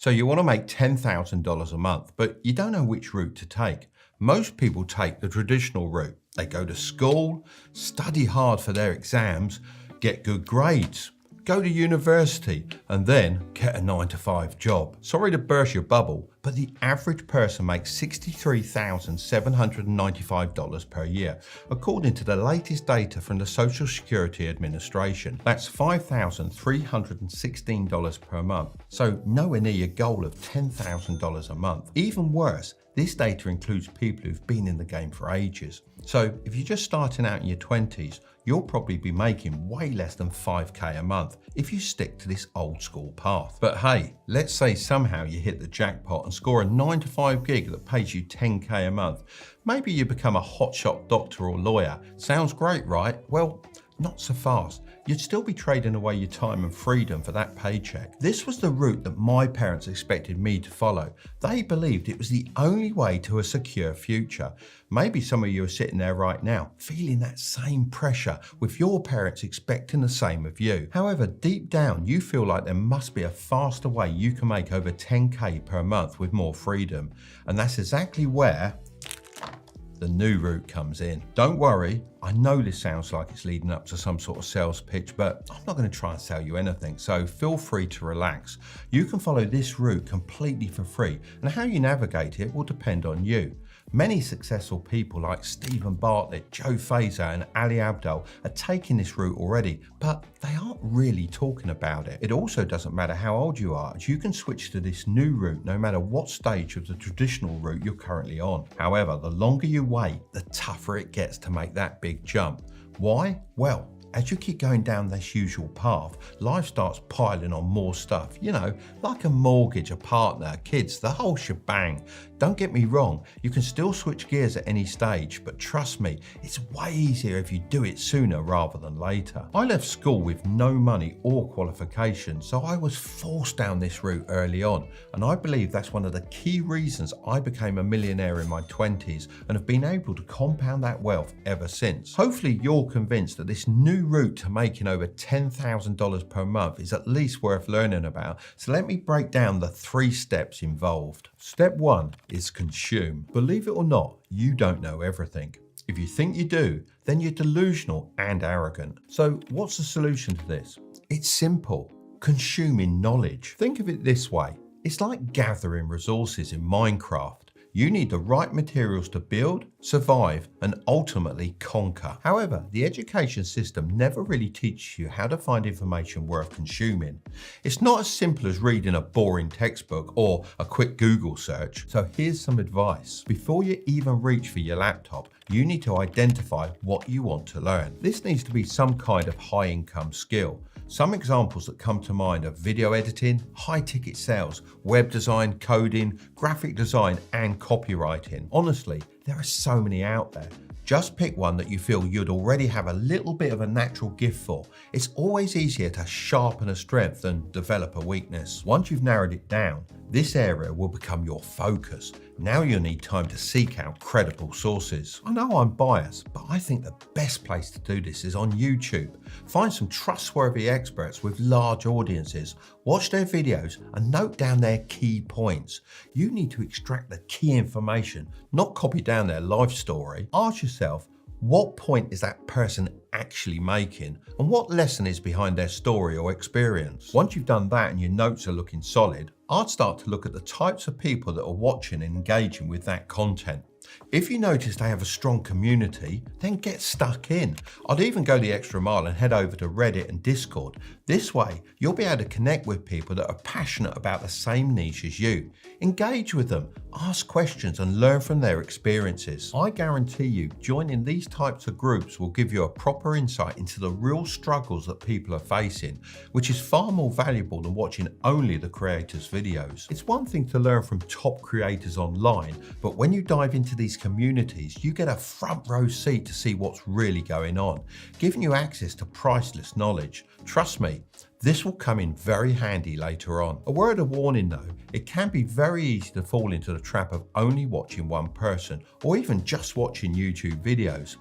So you want to make $10,000 a month, but you don't know which route to take. Most people take the traditional route. They go to school, study hard for their exams, get good grades, go to university, and then get a 9-to-5 job. Sorry to burst your bubble, but the average person makes $63,795 per year, according to the latest data from the Social Security Administration. That's $5,316 per month, so nowhere near your goal of $10,000 a month. Even worse, this data includes people who've been in the game for ages. So if you're just starting out in your 20s, you'll probably be making way less than 5k a month if you stick to this old school path. But hey, let's say somehow you hit the jackpot and score a 9-to-5 gig that pays you 10k a month. Maybe you become a hotshot doctor or lawyer. Sounds great, right? Well, not so fast. You'd still be trading away your time and freedom for that paycheck. This was the route that my parents expected me to follow. They believed it was the only way to a secure future. Maybe some of you are sitting there right now, feeling that same pressure with your parents expecting the same of you. However, deep down, you feel like there must be a faster way you can make over 10k per month with more freedom. And that's exactly where the new route comes in. Don't worry, I know this sounds like it's leading up to some sort of sales pitch, but I'm not going to try and sell you anything, so feel free to relax. You can follow this route completely for free, and how you navigate it will depend on you. Many successful people like Stephen Bartlett, Joe Fazer and Ali Abdaal are taking this route already, but they aren't really talking about it. It also doesn't matter how old you are, as you can switch to this new route no matter what stage of the traditional route you're currently on. However, the longer you wait, the tougher it gets to make that big jump. Why? Well, as you keep going down this usual path, life starts piling on more stuff, like a mortgage, a partner, kids, the whole shebang. Don't get me wrong, you can still switch gears at any stage, but trust me, it's way easier if you do it sooner rather than later. I left school with no money or qualifications, so I was forced down this route early on, and I believe that's one of the key reasons I became a millionaire in my 20s and have been able to compound that wealth ever since. Hopefully you're convinced that this new route to making over $10,000 per month is at least worth learning about, so let me break down the 3 steps involved. Step 1 is consume. Believe it or not, you don't know everything. If you think you do, then you're delusional and arrogant. So what's the solution to this? It's simple. Consuming knowledge. Think of it this way. It's like gathering resources in Minecraft. You need the right materials to build, survive, and ultimately conquer. However, the education system never really teaches you how to find information worth consuming. It's not as simple as reading a boring textbook or a quick Google search. So here's some advice. Before you even reach for your laptop, you need to identify what you want to learn. This needs to be some kind of high-income skill. Some examples that come to mind are video editing, high-ticket sales, web design, coding, graphic design, and copywriting. Honestly, there are so many out there. Just pick one that you feel you'd already have a little bit of a natural gift for. It's always easier to sharpen a strength than develop a weakness. Once you've narrowed it down, this area will become your focus. Now you'll need time to seek out credible sources. I know I'm biased, but I think the best place to do this is on YouTube. Find some trustworthy experts with large audiences, watch their videos and note down their key points. You need to extract the key information, not copy down their life story. Ask yourself, what point is that person actually making and what lesson is behind their story or experience? Once you've done that and your notes are looking solid, I'd start to look at the types of people that are watching and engaging with that content. If you notice they have a strong community, then get stuck in. I'd even go the extra mile and head over to Reddit and Discord. This way, you'll be able to connect with people that are passionate about the same niche as you. Engage with them, ask questions and learn from their experiences. I guarantee you, joining these types of groups will give you a proper insight into the real struggles that people are facing, which is far more valuable than watching only the creators' videos. It's one thing to learn from top creators online, but when you dive into these communities, you get a front row seat to see what's really going on, giving you access to priceless knowledge. Trust me, this will come in very handy later on. A word of warning though, it can be very easy to fall into the trap of only watching one person or even just watching YouTube videos.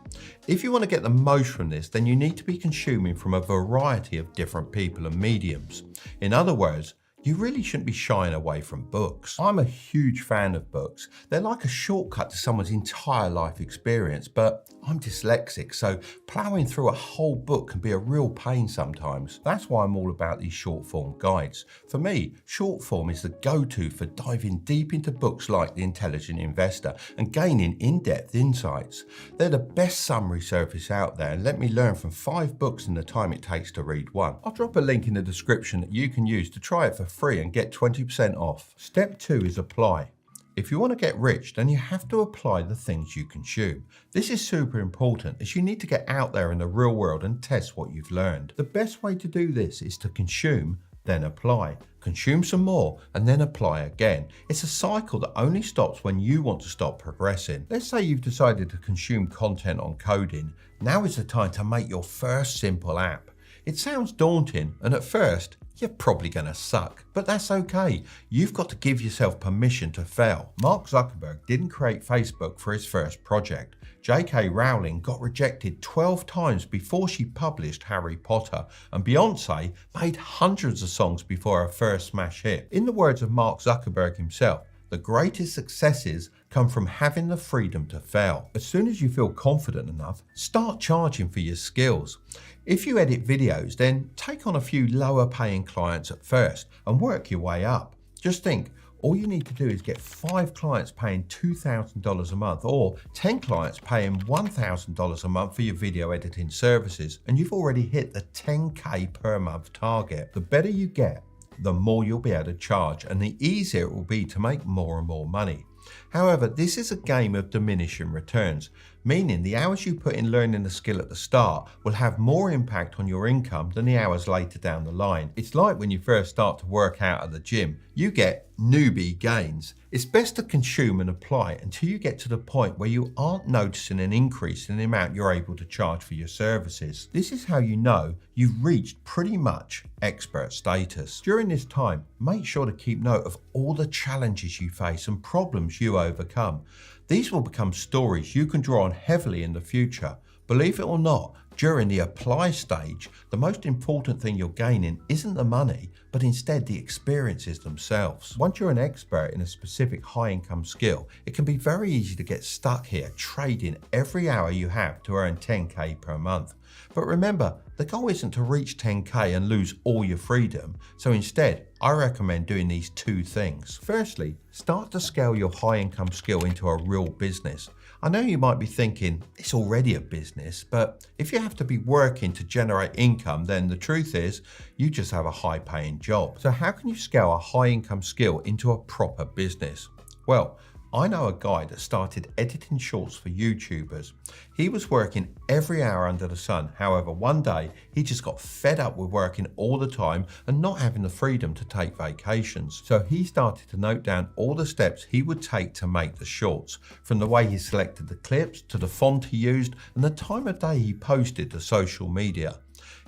If you want to get the most from this, then you need to be consuming from a variety of different people and mediums. In other words, You really shouldn't be shying away from books. I'm a huge fan of books. They're like a shortcut to someone's entire life experience, but I'm dyslexic, so ploughing through a whole book can be a real pain sometimes. That's why I'm all about these short form guides. For me, short form is the go-to for diving deep into books like The Intelligent Investor and gaining in-depth insights. They're the best summary service out there and let me learn from 5 books in the time it takes to read one. I'll drop a link in the description that you can use to try it for free and get 20% off. Step 2 is apply. If you want to get rich, then you have to apply the things you consume. This is super important as you need to get out there in the real world and test what you've learned. The best way to do this is to consume, then apply. Consume some more and then apply again. It's a cycle that only stops when you want to stop progressing. Let's say you've decided to consume content on coding. Now is the time to make your first simple app. It sounds daunting, and at first, you're probably going to suck, but that's okay. You've got to give yourself permission to fail. Mark Zuckerberg didn't create Facebook for his first project. J.K. Rowling got rejected 12 times before she published Harry Potter, and Beyoncé made hundreds of songs before her first smash hit. In the words of Mark Zuckerberg himself, the greatest successes come from having the freedom to fail. As soon as you feel confident enough, start charging for your skills. If you edit videos, then take on a few lower paying clients at first and work your way up. Just think, all you need to do is get 5 clients paying $2,000 a month or 10 clients paying $1,000 a month for your video editing services, and you've already hit the 10K per month target. The better you get, the more you'll be able to charge and the easier it will be to make more and more money. However, this is a game of diminishing returns, meaning the hours you put in learning the skill at the start will have more impact on your income than the hours later down the line. It's like when you first start to work out at the gym, you get newbie gains. It's best to consume and apply until you get to the point where you aren't noticing an increase in the amount you're able to charge for your services. This is how you know you've reached pretty much expert status. During this time, make sure to keep note of all the challenges you face and problems you overcome. These will become stories you can draw on heavily in the future. Believe it or not, during the apply stage, the most important thing you're gaining isn't the money, but instead the experiences themselves. Once you're an expert in a specific high-income skill, it can be very easy to get stuck here trading every hour you have to earn 10K per month. But remember, the goal isn't to reach 10K and lose all your freedom, so instead, I recommend doing these 2 things. Firstly, start to scale your high-income skill into a real business. I know you might be thinking, it's already a business, but if you have to be working to generate income, then the truth is, you just have a high-paying job. So how can you scale a high-income skill into a proper business? Well, I know a guy that started editing shorts for YouTubers. He was working every hour under the sun. However, one day he just got fed up with working all the time and not having the freedom to take vacations. So he started to note down all the steps he would take to make the shorts, from the way he selected the clips to the font he used and the time of day he posted to social media.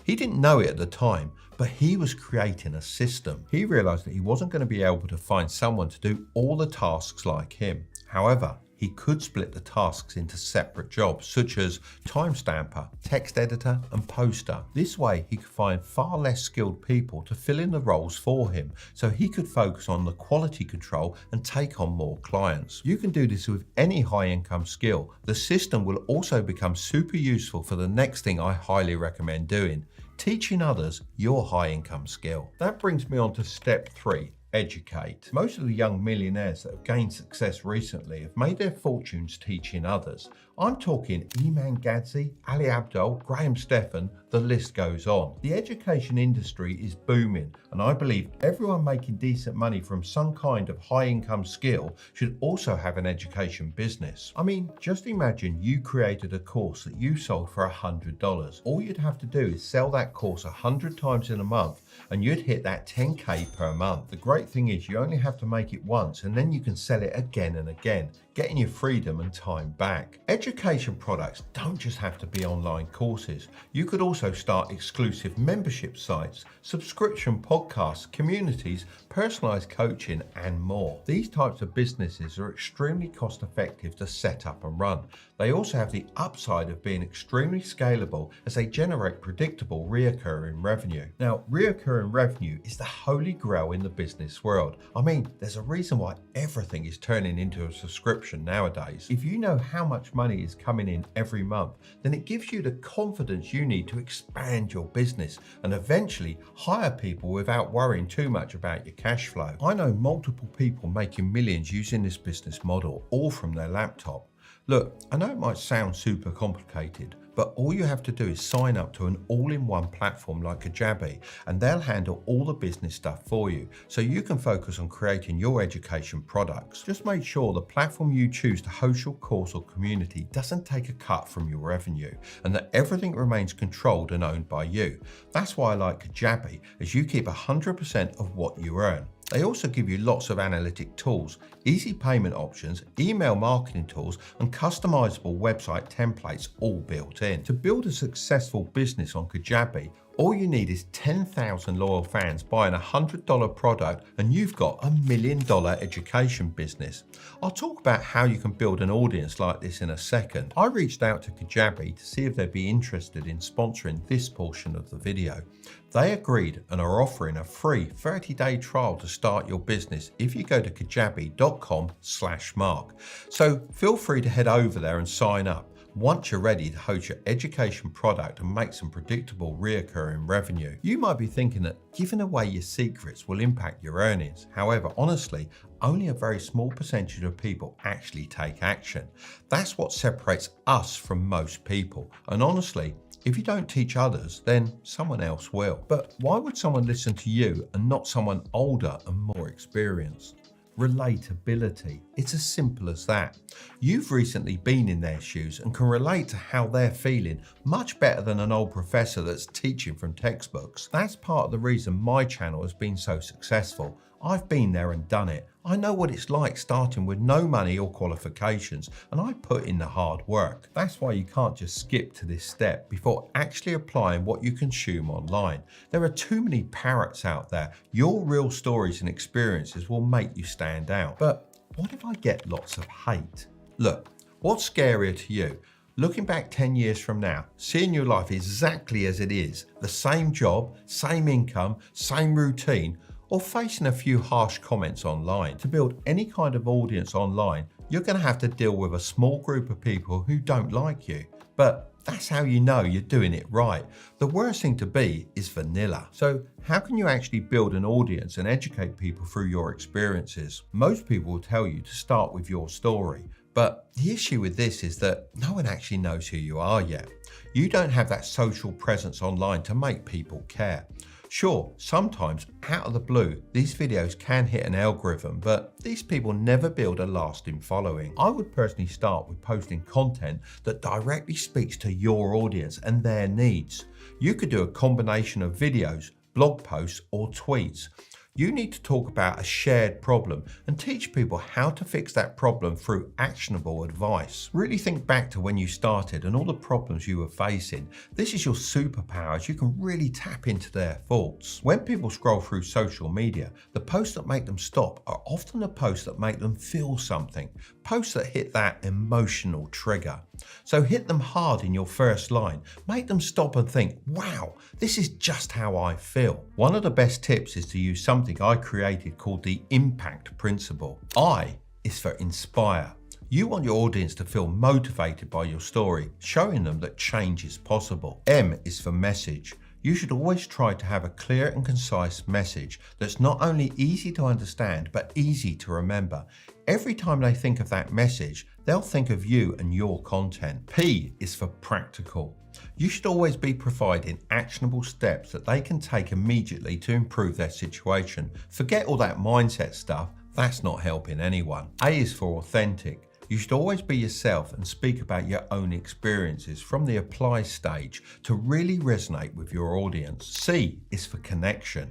He didn't know it at the time, but he was creating a system. He realized that he wasn't going to be able to find someone to do all the tasks like him. However, he could split the tasks into separate jobs, such as timestamper, text editor, and poster. This way, he could find far less skilled people to fill in the roles for him, so he could focus on the quality control and take on more clients. You can do this with any high-income skill. The system will also become super useful for the next thing I highly recommend doing: teaching others your high-income skill. That brings me on to step 3. Educate. Most of the young millionaires that have gained success recently have made their fortunes teaching others. I'm talking Iman Gadzhi, Ali Abdaal, Graham Stephan, the list goes on. The education industry is booming, and I believe everyone making decent money from some kind of high income skill should also have an education business. I mean, just imagine you created a course that you sold for $100. All you'd have to do is sell that course 100 times in a month and you'd hit that 10K per month. The great thing is you only have to make it once and then you can sell it again and again, getting your freedom and time back. Education products don't just have to be online courses. You could also start exclusive membership sites, subscription podcasts, communities, personalized coaching, and more. These types of businesses are extremely cost effective to set up and run. They also have the upside of being extremely scalable as they generate predictable reoccurring revenue. Now, reoccurring revenue is the holy grail in the business world. I mean, there's a reason why everything is turning into a subscription nowadays. If you know how much money is coming in every month, then it gives you the confidence you need to expand your business and eventually hire people without worrying too much about your cash flow. I know multiple people making millions using this business model, all from their laptop. Look, I know it might sound super complicated, but all you have to do is sign up to an all-in-one platform like Kajabi, and they'll handle all the business stuff for you, so you can focus on creating your education products. Just make sure the platform you choose to host your course or community doesn't take a cut from your revenue, and that everything remains controlled and owned by you. That's why I like Kajabi, as you keep 100% of what you earn. They also give you lots of analytic tools, easy payment options, email marketing tools, and customizable website templates all built in. To build a successful business on Kajabi, all you need is 10,000 loyal fans buying a $100 product and you've got $1 million education business. I'll talk about how you can build an audience like this in a second. I reached out to Kajabi to see if they'd be interested in sponsoring this portion of the video. They agreed and are offering a free 30-day trial to start your business if you go to kajabi.com/Mark. So feel free to head over there and sign up once you're ready to host your education product and make some predictable reoccurring revenue. You might be thinking that giving away your secrets will impact your earnings. However, honestly, only a very small percentage of people actually take action. That's what separates us from most people. And honestly, if you don't teach others, then someone else will. But why would someone listen to you and not someone older and more experienced? Relatability. It's as simple as that. You've recently been in their shoes and can relate to how they're feeling much better than an old professor that's teaching from textbooks. That's part of the reason my channel has been so successful. I've been there and done it. I know what it's like starting with no money or qualifications, and I put in the hard work. That's why you can't just skip to this step before actually applying what you consume online. There are too many parrots out there. Your real stories and experiences will make you stand out. But what if I get lots of hate? Look, what's scarier to you? Looking back 10 years from now, seeing your life exactly as it is, the same job, same income, same routine, or facing a few harsh comments online. To build any kind of audience online, you're going to have to deal with a small group of people who don't like you. But that's how you know you're doing it right. The worst thing to be is vanilla. So how can you actually build an audience and educate people through your experiences? Most people will tell you to start with your story. But the issue with this is that no one actually knows who you are yet. You don't have that social presence online to make people care. Sure, sometimes out of the blue, these videos can hit an algorithm, but these people never build a lasting following. I would personally start with posting content that directly speaks to your audience and their needs. You could do a combination of videos, blog posts, or tweets. You need to talk about a shared problem and teach people how to fix that problem through actionable advice. Really think back to when you started and all the problems you were facing. This is your superpower, as you can really tap into their thoughts. When people scroll through social media, the posts that make them stop are often the posts that make them feel something, posts that hit that emotional trigger. So hit them hard in your first line. Make them stop and think, wow, this is just how I feel. One of the best tips is to use something I created called the impact principle. I is for inspire. You want your audience to feel motivated by your story, showing them that change is possible. M is for message. You should always try to have a clear and concise message that's not only easy to understand, but easy to remember. Every time they think of that message, they'll think of you and your content. P is for practical. You should always be providing actionable steps that they can take immediately to improve their situation. Forget all that mindset stuff, that's not helping anyone. A is for authentic. You should always be yourself and speak about your own experiences from the apply stage to really resonate with your audience. C is for connection.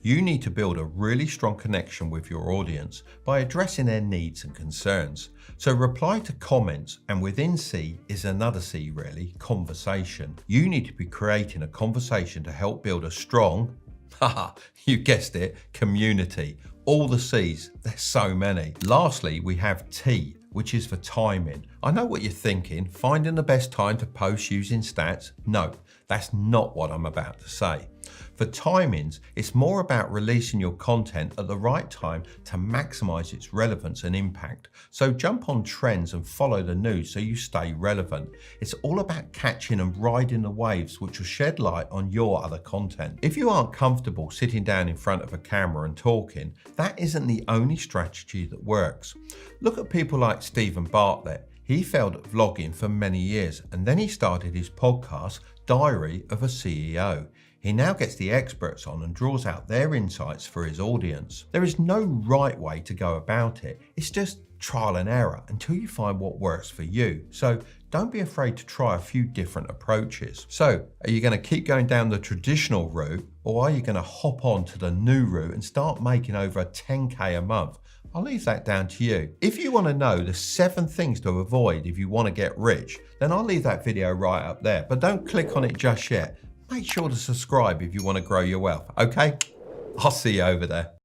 You need to build a really strong connection with your audience by addressing their needs and concerns. So reply to comments, and within C is another C really, conversation. You need to be creating a conversation to help build a strong Haha, you guessed it, community. All the C's, there's so many. Lastly, we have T, which is for timing. I know what you're thinking, finding the best time to post using stats. No, that's not what I'm about to say. For timings, it's more about releasing your content at the right time to maximize its relevance and impact. So jump on trends and follow the news so you stay relevant. It's all about catching and riding the waves which will shed light on your other content. If you aren't comfortable sitting down in front of a camera and talking, that isn't the only strategy that works. Look at people like Stephen Bartlett. He failed at vlogging for many years and then he started his podcast, Diary of a CEO. He now gets the experts on and draws out their insights for his audience. There is no right way to go about it. It's just trial and error until you find what works for you. So don't be afraid to try a few different approaches. So are you going to keep going down the traditional route, or are you going to hop on to the new route and start making over 10K a month? I'll leave that down to you. If you want to know the 7 things to avoid if you want to get rich, then I'll leave that video right up there, but don't click on it just yet. Make sure to subscribe if you want to grow your wealth, okay? I'll see you over there.